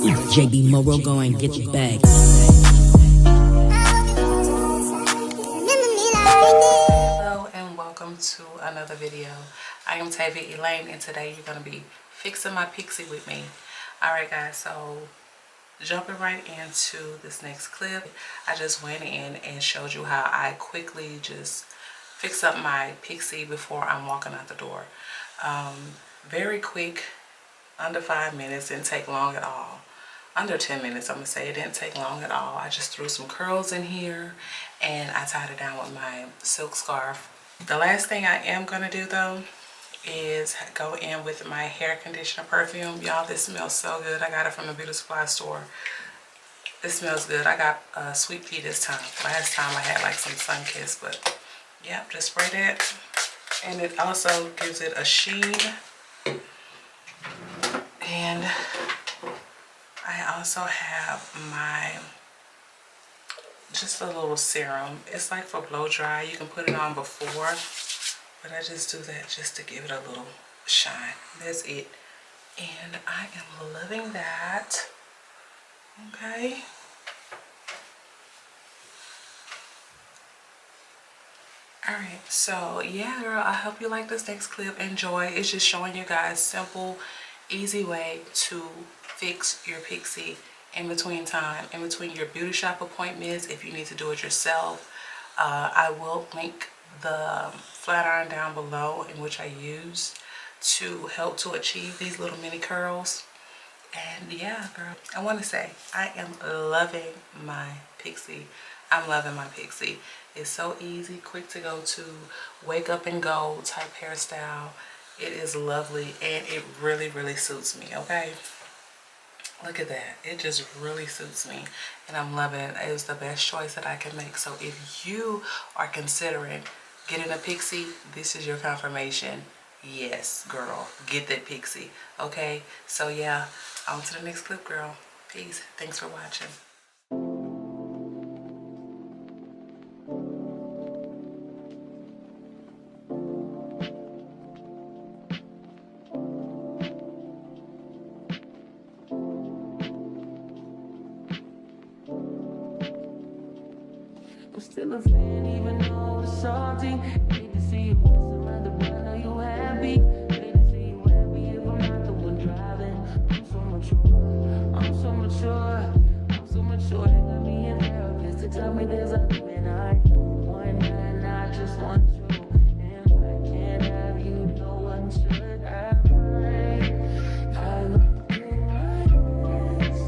If JB Morrow go and get your bag. Hello and welcome to another video. I am Tavia Elaine and today you're going to be fixing my pixie with me. Alright guys, so jumping right into this next clip, I just went in and showed you how I quickly just fix up my pixie before I'm walking out the door. Very quick, under 5 minutes, didn't take long at all. Under 10 minutes, I'm gonna say. It didn't take long at all. I just threw some curls in here and I tied it down with my silk scarf. The last thing I am gonna do though is go in with my hair conditioner perfume. Y'all, this smells so good. I got it from the beauty supply store. This smells good. I got Sweet Pea this time. Last time I had like some Sun Kiss, but yeah, just spray that. And it also gives it a sheen. And I also have my, just a little serum. It's like for blow dry. You can put it on before, but I just do that just to give it a little shine. That's it. And I am loving that. Okay. Alright, so yeah girl, I hope you like this next clip. Enjoy. It's just showing you guys simple, easy way to fix your pixie in between time, in between your beauty shop appointments if you need to do it yourself. I will link the flat iron down below in which I use to help to achieve these little mini curls. And yeah girl, I want to say I am loving my pixie. I'm loving my pixie. It's so easy, quick to go to, wake up and go type hairstyle. It is lovely and it really, really suits me, okay? Look at that. It just really suits me and I'm loving it. It was the best choice that I can make. So if you are considering getting a pixie, this is your confirmation. Yes, girl, get that pixie, okay? So yeah, on to the next clip, girl. Peace. Thanks for watching. I'm still a fan even though it's salty. Hate to see you with some other, but I know you happy. Hate to see you happy if I'm not the one driving. I'm so mature, I'm so mature, I'm so mature. They got me a therapist to tell me there's other men I want, and I just want you. And if I can't have you, no one should. I look in my eyes,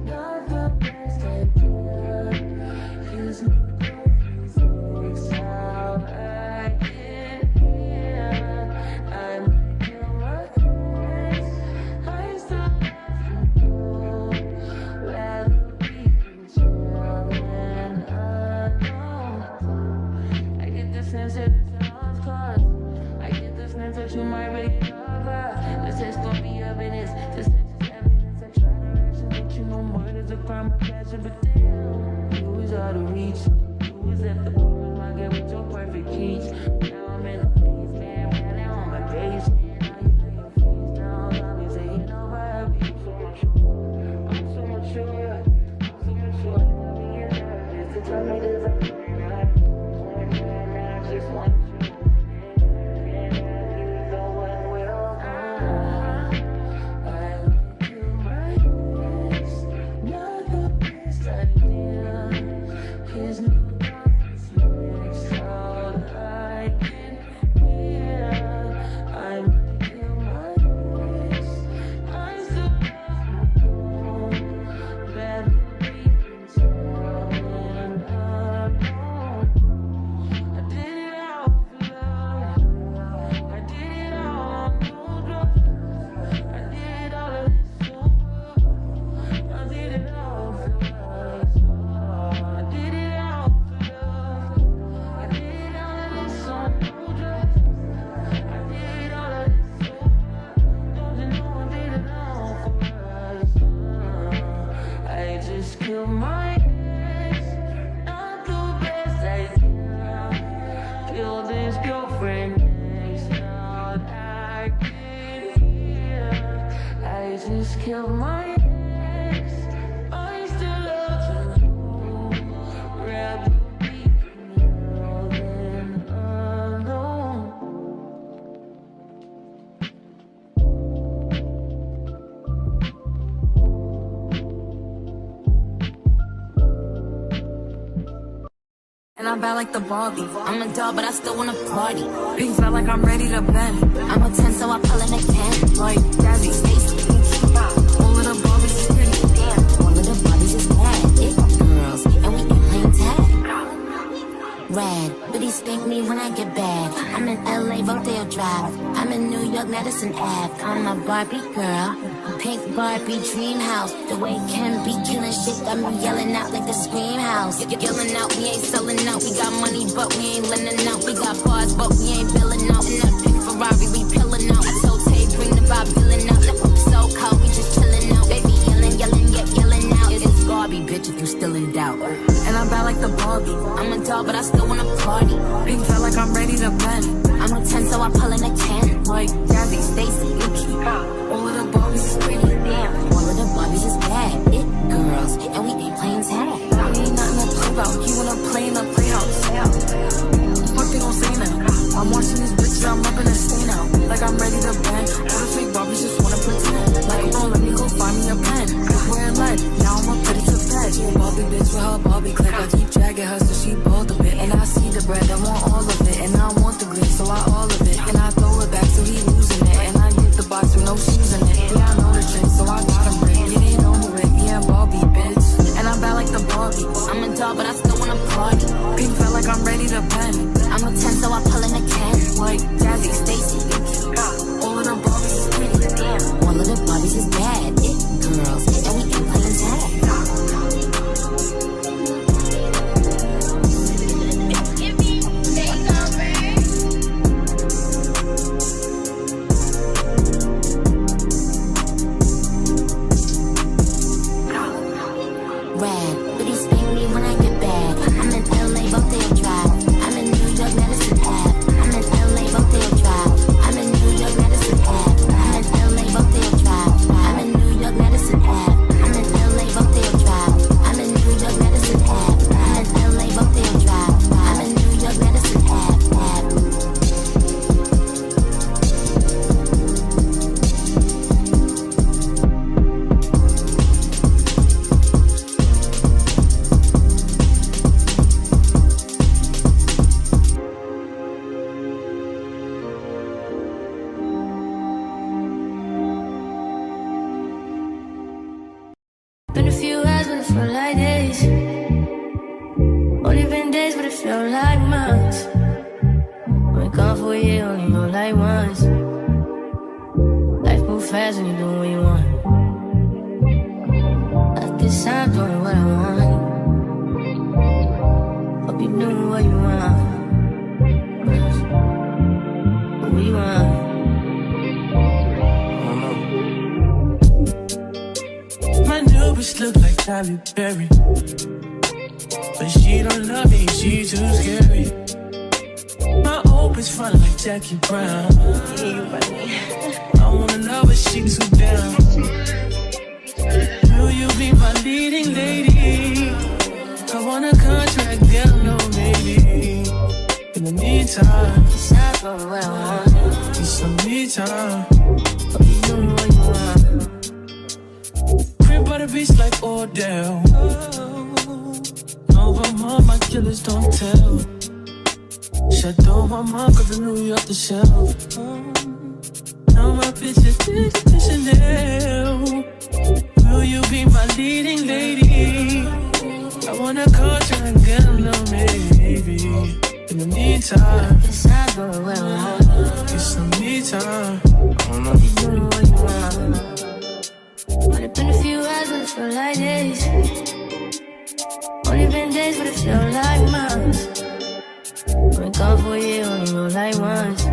not the best idea. Here's no you might really love her. The sex gon' be up in this. The sex is evidence. I try to rationate you no more. There's a crime of passion, but damn, you was out of reach. You was at the bottom, I get with your perfect peach. Now I'm in a phase, man. Right now I'm a page. Now you lay your face down. I'll be saying nobody. I'm so mature. I'm so mature. I'm so mature. I'll be in there. Just to tell me there's a thing I just want you. Kill my I still love you. Rather be more than alone. And I'm bad like the Barbie. I'm a doll, but I still wanna party. Pink felt like I'm ready to bend. I'm a 10, so I pull in a 10. Like Jazzy, Stacy, all of the Barbies is pretty. Damn, all of the Barbies is bad. It girls, and we ain't playing tag. Red, but he spank me when I get bad. I'm in LA, Rodeo Drive. I'm in New York, Madison Ave. I'm a Barbie girl. Pink Barbie dream house. The way Ken be killing shit got me yelling out like the scream house. Yelling out, we ain't selling out. We got money, but we ain't lending out. We got bars, but we ain't billing out. In that pink Ferrari, we pillin' out. I told Tay, bring the Bob Dylan out. So cold, we just chillin' out. Baby yelling, yelling, yet yelling out. It's Barbie, bitch, if you still in doubt. And I'm bad like the Barbie. I'm a doll, but I still wanna party. Pink felt like I'm ready to bend. I'm a 10, so I pull in a 10. Like Jazzy, Stacy, Yuki. All of the Barbies is pretty. Damn, all of the Barbies is bad. It girls, and we ain't playing tag. We ain't nothing to play about. You wanna play in the playhouse? Fuck they gon' say now. I'm watching this bitch, I'm up in a stain now. Like I'm ready to bend. All the fake Barbies just wanna pretend. Like, oh, let me go find me a pen. Wearing lead, now I'ma put it to bed. She a Barbie bitch with her Barbie clip. I keep dragging her so she bald a bit. And I see the bread, I want all of it. And I want the grit, so I all of it. And I throw it back so he losing it. And I get the box with no shoes in it. Yeah, I know the trick, so I got him brick. Yeah, they know me with me and Barbie, bitch. And I'm bad like the Barbie. I'm a doll, but I still wanna party. Pink felt like I'm ready to bend. I'm a 10, so I pull in a 10. Like Jazzy, Stacy, all of the Barbies is pretty. Damn, all of the Barbies is bad. It girls, and we ain't playing tag. Red, but he spank me when I get bad. I'm in LA, Rodeo Drive. I'm in New York, Madison Ave. I'm in LA, Rodeo Drive. I'm in New York, Madison Ave. I'm in LA, Rodeo Drive. I'm in New York, Madison Ave. I'm in LA, Rodeo Drive. I'm in New York, Madison Ave. I'm in LA, Rodeo Drive. I'm in New York, Madison Ave. Been a few hours, but it felt like days. Only been days, but it felt like months. Been gone for a year, only know like once. Life move fast when you do what you want. I guess I'm doing what I want. Hope you doing what you want. What you want? My new bitch look like Tyler Perry, but she don't love me, she too scary. My old bitch fun like Jackie Brown. I wanna know but she too down. Will you be my leading lady? I want a contract, girl, no maybe. In the meantime, Decide for what I want. need some me time. Hope you doing what you want. Crib by the beach like Odell. No, but mom, my killers don't tell. Shadow my mom, got the New York the shelf. Now my bitches did the Chanel. Will you be my leading lady? I want a contract, girl, no maybe. In the meantime, Decide for what I want. get some me time. Hope you doing what you want. But it's been a few hours, but it felt like days. Only been days, but it felt like months. Been gone for a year, only know like once.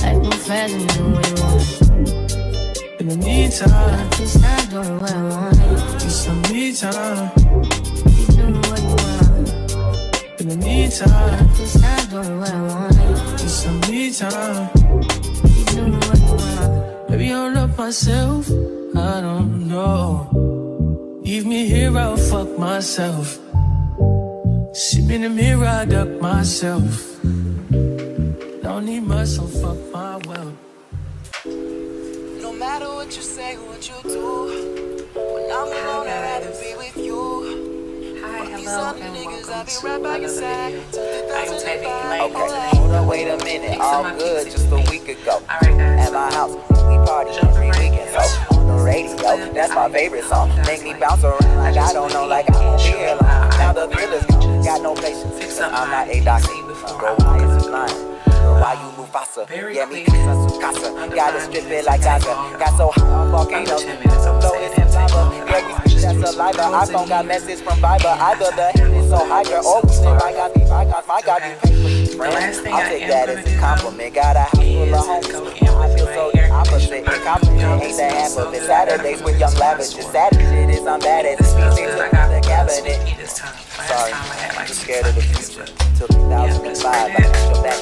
Life move fast and you do what you want. In the meantime, Just not doing what I want. get some me time. You doing what you want. In the meantime, Just not doing what I want. get some me time. You doing what you want. Baby, I love myself. I don't know. Leave me here, I'll fuck myself. See me in the mirror, I duck myself. Don't need much, so fuck my wealth. No matter what you say, what you do, when I'm alone, I'd rather be with you. Hi, hello, and welcome to another video. I am Tavy Okay, hold on, wait a minute. All good just a week ago. Alright, guys. At my house, we party every weekend. So on the radio, that's my favorite song. Make me bounce around like I don't know, like I won't be here long. Now the thriller's gone, got no patience. I'm not a doctor. Go why is it blind? Why you move faster? Yeah, me casa. Gotta strip it like Gaza. Got so high on volcanoes. Blow it in lava. Yeah, we speak that saliva. iPhone got message from Viber. Either the head is so higher or we live I got these icons. My God, you pay for these friends. I'll take that as a compliment. Got a house full of homies. I feel so the opposite. Compliment ain't the half of it. Saturdays with young lavish. Saturday shit is I'm bad at it. Speaking to the cabinet. Sorry, I'm scared of the future. Till 2005, I go back.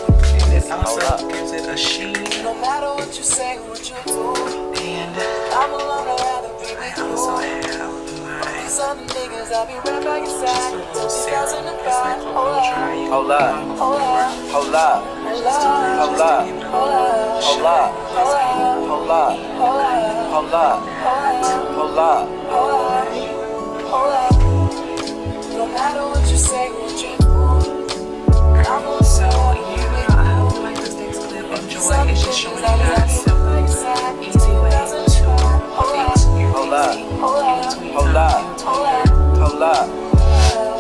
Also gives it a sheen. No matter what you say, what you do, And I'm alone, I'd rather be I with you. also have my These other niggas, I'll be right back inside. little serum. It's like a 2005, little dry. You Hold up, hold up, hold up, hold up, hold up, hold up, hold up. No matter what you say, what you do, So, yeah, I hope you like this next clip. Enjoy. It's just showing you guys simple, easy way to fix your Hold up, PC hold up, hold up.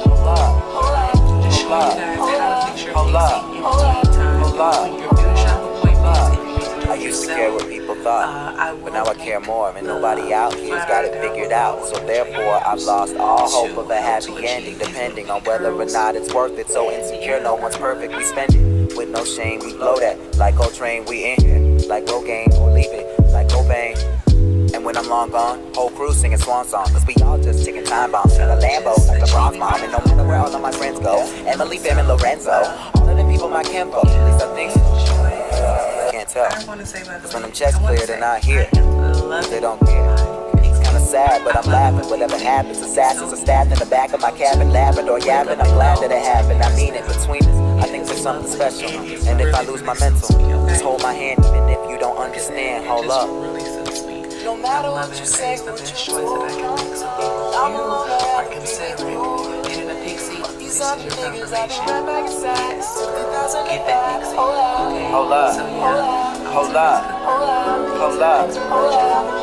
hold up, Just showing you guys how to fix your hold PC up, in between time. hold up. Between your beauty shop appointments, if you need to do I it used to yourself. care what people thought, but now I care more, and nobody out here's got it figured out. So therefore, I've lost all hope of a happy ending, depending on whether or not it's worth it. So insecure, no one's perfect, we spend it with no shame. We blow that like Coltrane, we in here like Rogaine, or leave it like Cobain. And when I'm long gone, whole crew singing swan song, cause we all just ticking time bombs in a Lambo, like the Bronx mom. And no matter where all of my friends go, Emily, Bam, and Lorenzo, all of them people my kinfolk, at least I think so. Can't tell, I want to say, by the cause way, when them checks clear, they're not here. I love They it. don't care. It's kinda sad, but I'm laughing. Whatever happens, assassins are stabbed in the back of my cabin, laughing or yapping. I'm glad that it happened. I mean it. Between us, I think there's something special. And if I lose my mental, just hold my hand, even if you don't understand. Hold up. Really so sweet. no I matter love what it. you say, It's the what best you choice that I do, can make. So if you are considering getting a Pixie, this these is other your niggas, I'll be confirmation. right back inside. Yes. 2005, Get that Pixie. Okay. Hold up. So yeah. Hold up. Hold up. Hold up.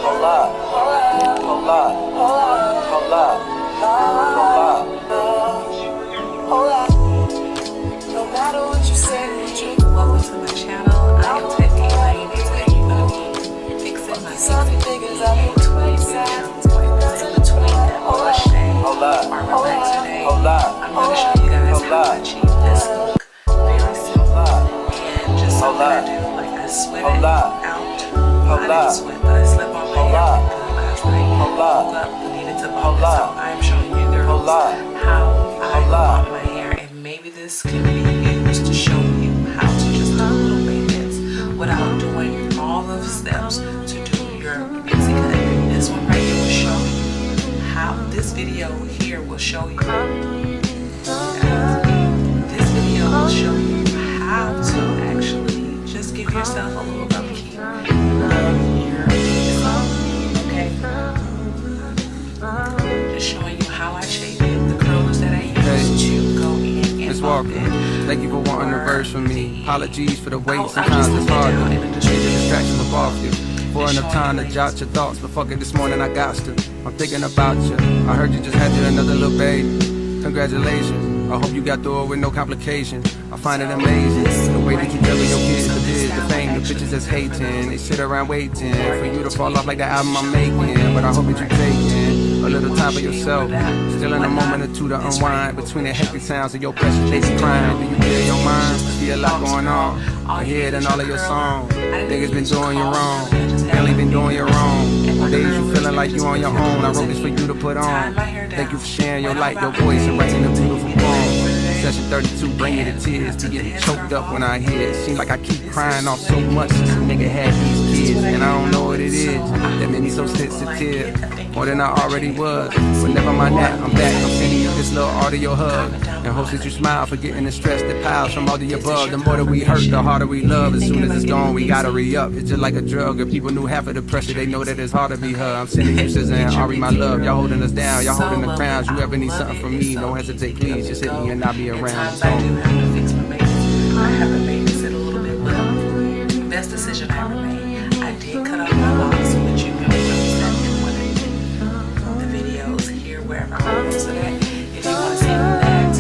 Hold up. Hold up. Hold up. no matter what you say, what you do, Welcome to my channel. I am Teddy Lane. Today you're gonna be fixing my these other Pixie niggas, I'll be in between right the inside. channels, in between that blush day Hold up. or relaxer day. Hold up. I'm gonna show you guys Hold how up. I achieve this look. Very simple. And just Hold something I up. do, like I sweat Hold it up. out. Hold I up. didn't sweat, but I slept on my Hold hair up. good last night. Hold up. Woke up, needed to Hold bump it. So up. I'm showing you girls Hold up. how I Hold up. bump my hair, and maybe this can be used to show you how to just do little maintenance without doing all of the steps to do your pixie cut. This one right here will show you how. This video here will show you. This video will show you how to actually just give yourself a little upkeep of your pixie. Okay. Just showing you how I shape it, the curlers that I use to go in and Miss bump Walker, it. thank you for wanting a verse from me. Apologies for the wait, I'll sometimes just it's leave it hard down to in the get the description. distraction from off you. For Just enough time to showing you jot your thoughts, but fuck it, this morning I got to. I'm thinking about you. I heard you just had you another little baby. Congratulations. I hope you got through it with no complication. I find it amazing the way that you juggle your kids, the biz, the fame, the bitches that's hating. They sit around waiting for you to fall off like the album I'm making. But I hope that you taking a little time for yourself. Still in a moment or two to unwind between the hectic sounds of your precious baby crying. Do you clear your mind? See a lot going on. I hear it in all of your songs. Niggas been doing you wrong. Family been doing you wrong. On days you feeling like you on your own. I wrote this for you to put on. Thank you for sharing your light, your voice, and writing a beautiful poem. Session 32, bringing the tears to get choked up when I hear it. Seems like I keep crying off so much since a nigga had these kids, and I don't know what it is that made me so sensitive, more than I already was. But never mind that, I'm back. I'm sending you this little audio hug, and hopes that you smile, forgetting the stress that piles from all the above. The more that we hurt, the harder we love. As soon as it's gone, we gotta re-up. It's just like a drug. If people knew half of the pressure, they know that it's hard to be her. I'm sending you SZA and Ari, my love. Y'all holding us down, y'all holding the crowns. You ever need something from me, don't hesitate, please. Just hit me and I'll be around. Sometimes I do have to fix my makeup. I have to babysit a little bit, but best decision I ever made. I did cut off my locks, which you can notice that in one of the videos here, wherever I post that. If you want to see that,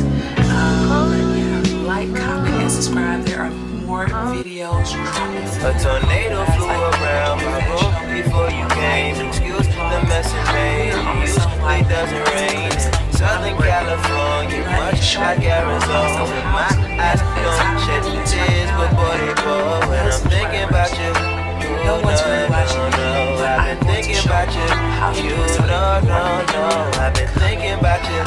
but yeah, like, comment, and subscribe. There are more videos dropping. A tornado flew around my room before you came. Excuse the mess it made. Usually doesn't rain. Southern California, much like Arizona. My eyes don't shed tears, but boy they pour when I'm thinking about you. No one's really watching me, but I've been thinking about you. You no. I've been thinking about you.